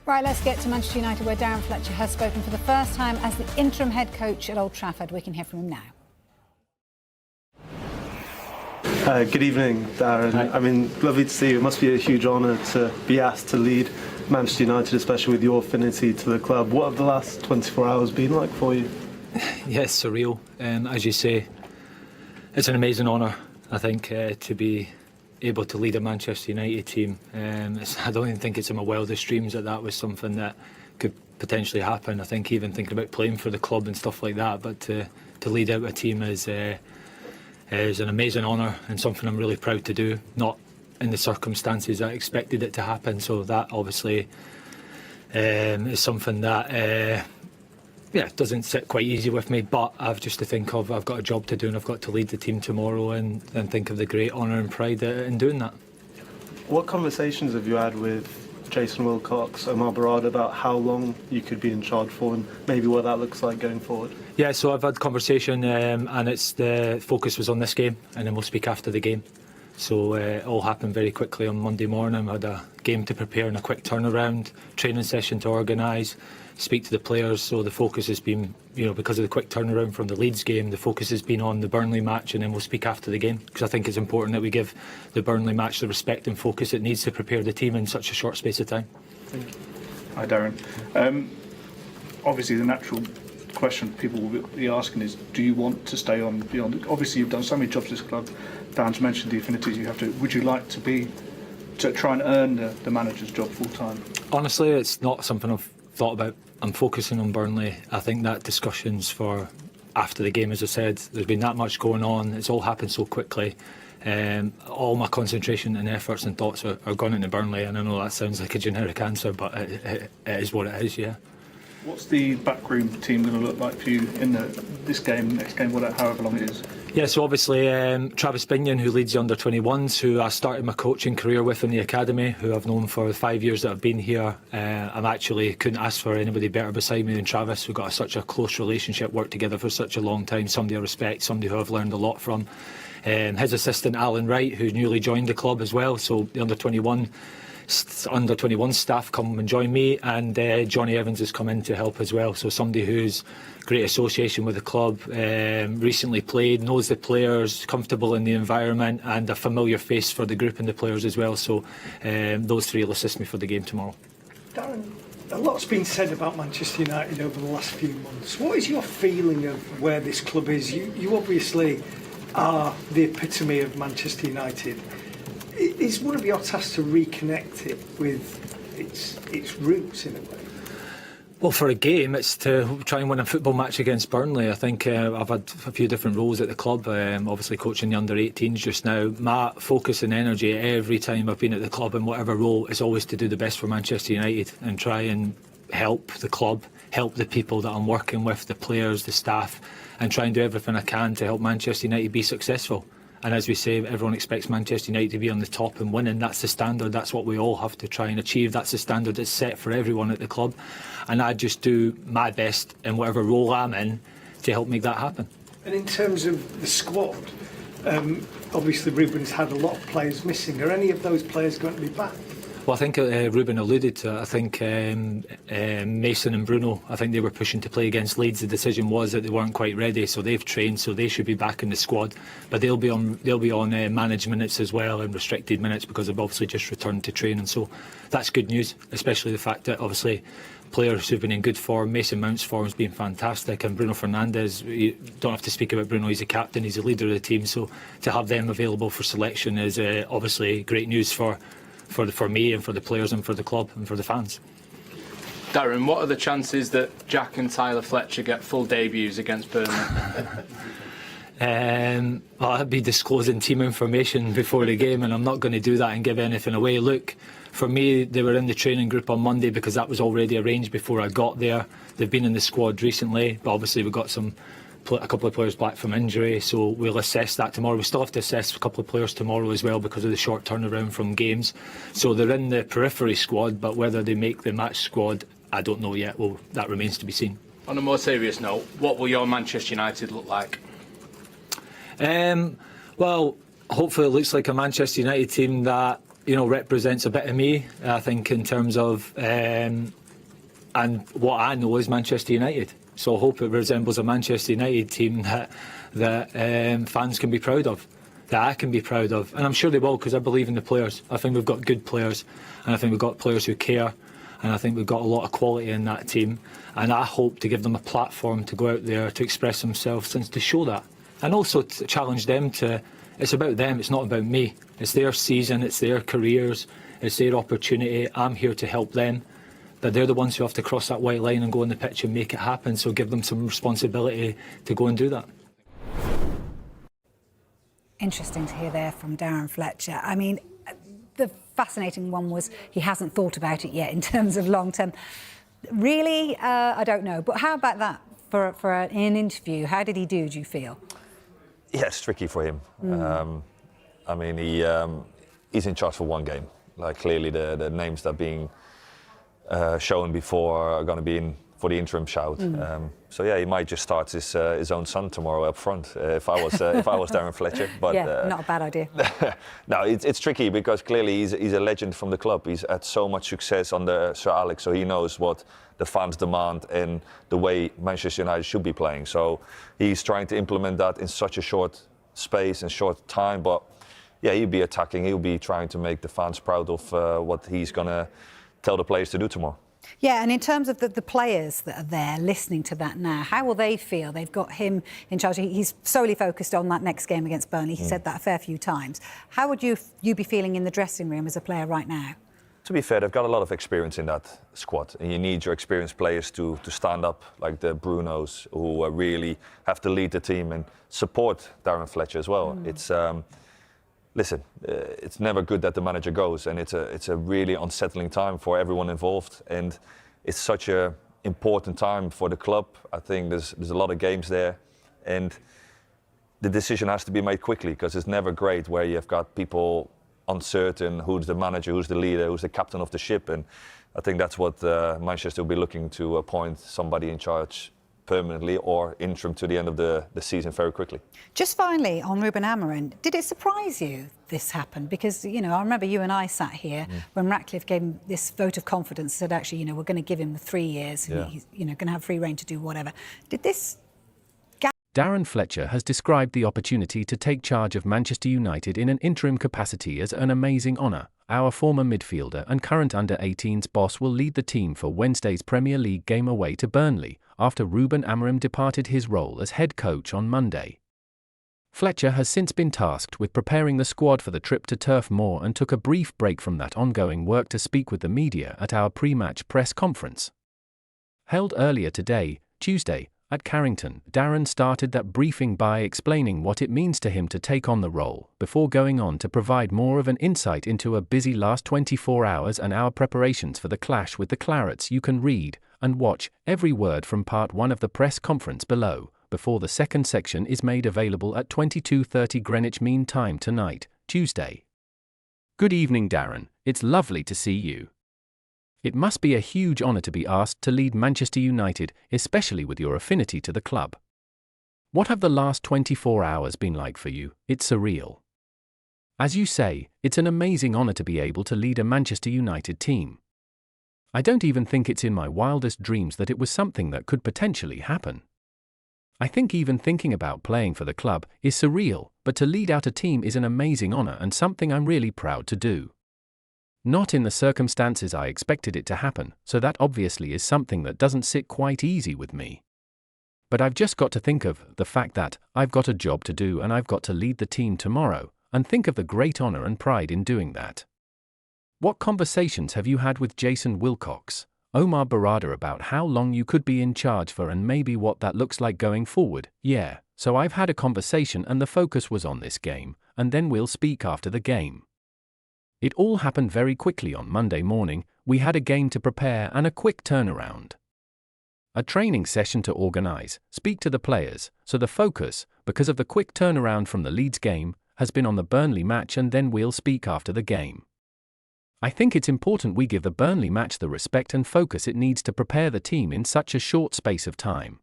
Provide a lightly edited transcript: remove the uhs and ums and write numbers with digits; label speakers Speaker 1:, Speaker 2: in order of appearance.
Speaker 1: Right, let's get to Manchester United, where Darren Fletcher has spoken for the first time as the interim head coach at Old Trafford. We can hear from him now.
Speaker 2: Good evening, Darren.
Speaker 3: Hi.
Speaker 2: I mean, lovely to see you. It must be a huge honour to be asked to lead Manchester United, especially with your affinity to the club. What have the last 24 hours been like for you?
Speaker 3: Yes, surreal. As you say, it's an amazing honour, I think, to be able to lead a Manchester United team. I don't even think it's in my wildest dreams that was something that could potentially happen. I think even thinking about playing for the club and stuff like that, but to lead out a team is an amazing honour and something I'm really proud to do. Not in the circumstances I expected it to happen, so that obviously is something that doesn't sit quite easy with me, but I've just to think of I've got a job to do and I've got to lead the team tomorrow and think of the great honour and pride in doing that.
Speaker 2: What conversations have you had with Jason Wilcox, Omar Barada, about how long you could be in charge for and maybe what that looks like going forward?
Speaker 3: Yeah, so I've had conversation and it's the focus was on this game and then we'll speak after the game. So it all happened very quickly on Monday morning. I had a game to prepare and a quick turnaround, training session to organise, speak to the players. So the focus has been, because of the quick turnaround from the Leeds game, the focus has been on the Burnley match, and then we'll speak after the game, because I think it's important that we give the Burnley match the respect and focus it needs to prepare the team in such a short space of time.
Speaker 2: Thank you.
Speaker 4: Hi Darren. Obviously the natural question people will be asking is, do you want to stay on beyond it? Obviously you've done so many jobs at this club. Darren's mentioned the affinities you have to. Would you like to try and earn the manager's job full time? Honestly,
Speaker 3: it's not something I've thought about. I'm focusing on Burnley. I think that discussions for after the game, as I said, there's been that much going on. It's all happened so quickly. All my concentration and efforts and thoughts are gone into Burnley, and I know that sounds like a generic answer, but it is what it is, yeah.
Speaker 4: What's the backroom team going to look like for you in this game, next game, however long it is?
Speaker 3: Yeah, so obviously Travis Binion, who leads the under-21s, who I started my coaching career with in the academy, who I've known for the 5 years that I've been here. Couldn't ask for anybody better beside me than Travis. We've got such a close relationship, worked together for such a long time, somebody I respect, somebody who I've learned a lot from. His assistant Alan Wright, who's newly joined the club as well, so the under-21 staff come and join me, and Johnny Evans has come in to help as well, so somebody who's great association with the club, recently played, knows the players, comfortable in the environment, and a familiar face for the group and the players as well, so those three will assist me for the game tomorrow.
Speaker 5: Darren, a lot's been said about Manchester United over the last few months. What is your feeling of where this club is? You obviously are the epitome of Manchester United. Is one of your tasks to reconnect it with its roots in a way?
Speaker 3: Well, for a game, it's to try and win a football match against Burnley. I think I've had a few different roles at the club, obviously coaching the under-18s just now. My focus and energy every time I've been at the club in whatever role is always to do the best for Manchester United and try and help the club, help the people that I'm working with, the players, the staff, and try and do everything I can to help Manchester United be successful. And as we say, everyone expects Manchester United to be on the top and winning. That's the standard. That's what we all have to try and achieve. That's the standard that's set for everyone at the club. And I just do my best in whatever role I'm in to help make that happen.
Speaker 5: And in terms of the squad, obviously Ruben's had a lot of players missing. Are any of those players going to be back?
Speaker 3: Well, I think Ruben alluded to it. I think Mason and Bruno, I think they were pushing to play against Leeds. The decision was that they weren't quite ready, so they've trained, so they should be back in the squad. But they'll be on managed minutes as well and restricted minutes because they've obviously just returned to training. So that's good news, especially the fact that obviously players who've been in good form. Mason Mount's form's been fantastic, and Bruno Fernandes, you don't have to speak about Bruno, he's a captain, he's a leader of the team, so to have them available for selection is obviously great news for me and for the players and for the club and for the fans.
Speaker 6: Darren, what are the chances that Jack and Tyler Fletcher get full debuts against Burnley?
Speaker 3: Well, I'd be disclosing team information before the game, and I'm not going to do that and give anything away. Look, for me, they were in the training group on Monday because that was already arranged before I got there. They've been in the squad recently, but obviously we've got a couple of players back from injury, so we'll assess that tomorrow. We still have to assess a couple of players tomorrow as well because of the short turnaround from games. So they're in the periphery squad, but whether they make the match squad, I don't know yet. Well, that remains to be seen.
Speaker 6: On a more serious note, what will your Manchester United look like?
Speaker 3: Well, hopefully it looks like a Manchester United team that represents a bit of me, I think, in terms of and what I know is Manchester United. So I hope it resembles a Manchester United team that fans can be proud of, that I can be proud of. And I'm sure they will, because I believe in the players. I think we've got good players, and I think we've got players who care, and I think we've got a lot of quality in that team. And I hope to give them a platform to go out there to express themselves and to show that. And also to challenge them to, it's about them, it's not about me. It's their season, it's their careers, it's their opportunity. I'm here to help them. But they're the ones who have to cross that white line and go on the pitch and make it happen. So give them some responsibility to go and do that.
Speaker 1: Interesting to hear there from Darren Fletcher. I mean, the fascinating one was he hasn't thought about it yet in terms of long term. Really, I don't know. But how about that for an interview? How did he do you feel?
Speaker 7: Yeah, it's tricky for him. I mean, he's in charge for one game. Like, clearly the names that are being shown before are going to be in for the interim shout. So yeah, he might just start his own son tomorrow up front if I was Darren Fletcher. But
Speaker 1: yeah, not a bad idea.
Speaker 7: No, it's tricky because clearly he's a legend from the club. He's had so much success under Sir Alex, so he knows what the fans demand and the way Manchester United should be playing. So he's trying to implement that in such a short space and short time. But yeah, he'll be attacking. He'll be trying to make the fans proud of what he's going to tell the players to do tomorrow.
Speaker 1: Yeah, and in terms of the players that are there listening to that now, how will they feel? They've got him in charge. He's solely focused on that next game against Burnley. He said that a fair few times. How would you be feeling in the dressing room as a player right now?
Speaker 7: To be fair, they've got a lot of experience in that squad, and you need your experienced players to stand up, like the Brunos, who really have to lead the team and support Darren Fletcher as well. It's listen, it's never good that the manager goes, and it's a really unsettling time for everyone involved, and it's such a important time for the club. I think there's a lot of games there, and the decision has to be made quickly, because it's never great where you've got people uncertain who's the manager, who's the leader, who's the captain of the ship. And I think that's what Manchester will be looking to appoint somebody in charge permanently or interim to the end of the season very quickly.
Speaker 1: Just finally on Ruben Amorim, did it surprise you this happened? Because, I remember you and I sat here when Ratcliffe gave him this vote of confidence, said, actually, we're going to give him the 3 years, and he's, going to have free rein to do whatever. Did this...
Speaker 8: Darren Fletcher has described the opportunity to take charge of Manchester United in an interim capacity as an amazing honour. Our former midfielder and current under-18s boss will lead the team for Wednesday's Premier League game away to Burnley, after Ruben Amorim departed his role as head coach on Monday. Fletcher has since been tasked with preparing the squad for the trip to Turf Moor and took a brief break from that ongoing work to speak with the media at our pre-match press conference. Held earlier today, Tuesday, at Carrington, Darren started that briefing by explaining what it means to him to take on the role, before going on to provide more of an insight into a busy last 24 hours and our preparations for the clash with the Clarets. You can read and watch every word from part 1 of the press conference below, before the second section is made available at 22:30 Greenwich Mean Time tonight, Tuesday. Good evening, Darren. It's lovely to see you. It must be a huge honour to be asked to lead Manchester United, especially with your affinity to the club. What have the last 24 hours been like for you? It's surreal. As you say, it's an amazing honour to be able to lead a Manchester United team. I don't even think it's in my wildest dreams that it was something that could potentially happen. I think even thinking about playing for the club is surreal, but to lead out a team is an amazing honour and something I'm really proud to do. Not in the circumstances I expected it to happen, so that obviously is something that doesn't sit quite easy with me. But I've just got to think of the fact that I've got a job to do and I've got to lead the team tomorrow, and think of the great honour and pride in doing that. What conversations have you had with Jason Wilcox, Omar Barada about how long you could be in charge for and maybe what that looks like going forward? Yeah, so I've had a conversation and the focus was on this game, and then we'll speak after the game. It all happened very quickly on Monday morning. We had a game to prepare and a quick turnaround. A training session to organise, speak to the players, so the focus, because of the quick turnaround from the Leeds game, has been on the Burnley match, and then we'll speak after the game. I think it's important we give the Burnley match the respect and focus it needs to prepare the team in such a short space of time.